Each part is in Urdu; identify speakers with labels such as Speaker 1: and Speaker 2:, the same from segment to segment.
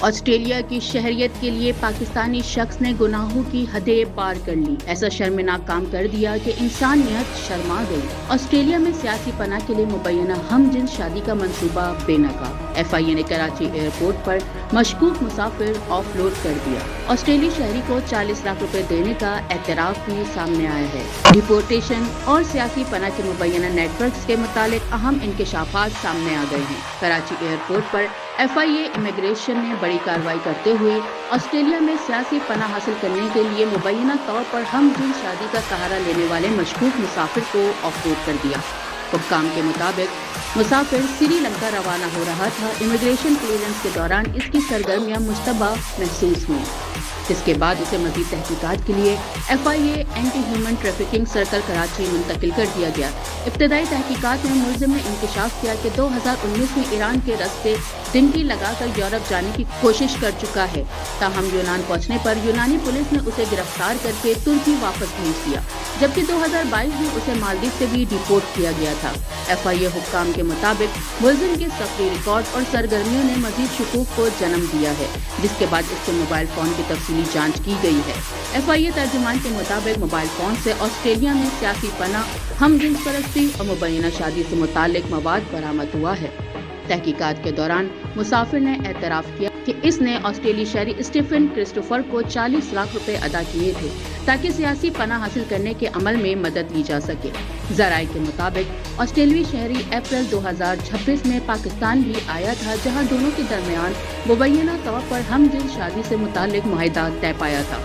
Speaker 1: آسٹریلیا کی شہریت کے لیے پاکستانی شخص نے گناہوں کی حدیں پار کر لی۔ ایسا شرمناک کام کر دیا کہ انسانیت شرما گئی۔ آسٹریلیا میں سیاسی پناہ کے لیے مبینہ ہم جنس شادی کا منصوبہ بے نقاب۔ FIA نے کراچی ایئرپورٹ پر مشکوک مسافر آف لوڈ کر دیا۔ آسٹریلی شہری کو 40 لاکھ روپے دینے کا اعتراف بھی سامنے آیا ہے۔ ڈیپورٹیشن اور سیاسی پناہ کے مبینہ نیٹ ورکس کے متعلق اہم انکشافات سامنے آ گئے ہیں۔ کراچی ایئرپورٹ پر FIA امیگریشن نے بڑی کارروائی کرتے ہوئے آسٹریلیا میں سیاسی پناہ حاصل کرنے کے لیے مبینہ طور پر ہم جنس شادی کا سہارا لینے والے مشکوک مسافر کو آف لوڈ کر دیا۔ حکام کے مطابق مسافر سری لنکا روانہ ہو رہا تھا۔ امیگریشن کلیئرنس کے دوران اس کی سرگرمیاں مشتبہ محسوس ہوئیں، جس کے بعد اسے مزید تحقیقات کے لیے FIA anti human trafficking circle Karachi منتقل کر دیا گیا۔ ابتدائی تحقیقات میں ملزم نے انکشاف کیا کہ 2019 میں ایران کے رستے ڈنکی لگا کر یورپ جانے کی کوشش کر چکا ہے، تاہم یونان پہنچنے پر یونانی پولیس نے اسے گرفتار کر کے ترکی واپس بھیج دیا، جبکہ 2022 میں اسے مالدیو سے بھی ڈیپورٹ کیا گیا تھا۔ FIA حکام کے مطابق ملزم کے سفری ریکارڈ اور سرگرمیوں نے مزید شکوک کو جنم دیا ہے، جس کے بعد اس کے موبائل فون کی تفصیلی جانچ کی گئی ہے۔ FIA ترجمان کے مطابق موبائل فون سے آسٹریلیا میں سیاسی پناہ، ہم جنس پرستی اور مبینہ شادی سے متعلق مواد برآمد ہوا ہے۔ تحقیقات کے دوران مسافر نے اعتراف کیا کہ اس نے آسٹریلی شہری اسٹیفن کرسٹوفر کو 40 لاکھ روپے ادا کیے تھے تاکہ سیاسی پناہ حاصل کرنے کے عمل میں مدد لی جا سکے۔ ذرائع کے مطابق آسٹریلوی شہری اپریل 2026 میں پاکستان بھی آیا تھا، جہاں دونوں کے درمیان مبینہ طور پر ہم جنس شادی سے متعلق معاہدہ طے پایا تھا۔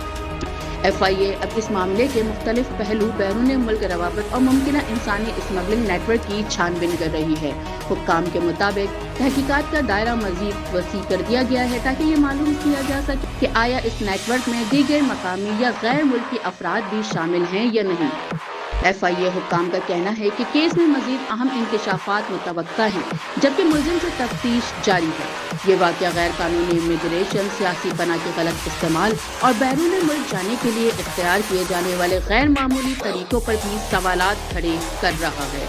Speaker 1: FIA اب اس معاملے کے مختلف پہلو، بیرون ملک روابط اور ممکنہ انسانی اسمگلنگ نیٹ ورک کی چھان بین کر رہی ہے۔ حکام کے مطابق تحقیقات کا دائرہ مزید وسیع کر دیا گیا ہے تاکہ یہ معلوم کیا جا سکے کہ آیا اس نیٹ ورک میں دیگر مقامی یا غیر ملکی افراد بھی شامل ہیں یا نہیں۔ FIA حکام کا کہنا ہے کہ کیس میں مزید اہم انکشافات متوقع ہیں، جبکہ ملزم سے تفتیش جاری ہے۔ یہ واقعہ غیر قانونی امیگریشن، سیاسی پناہ کے غلط استعمال اور بیرون ملک جانے کے لیے اختیار کیے جانے والے غیر معمولی طریقوں پر بھی سوالات کھڑے کر رہا ہے۔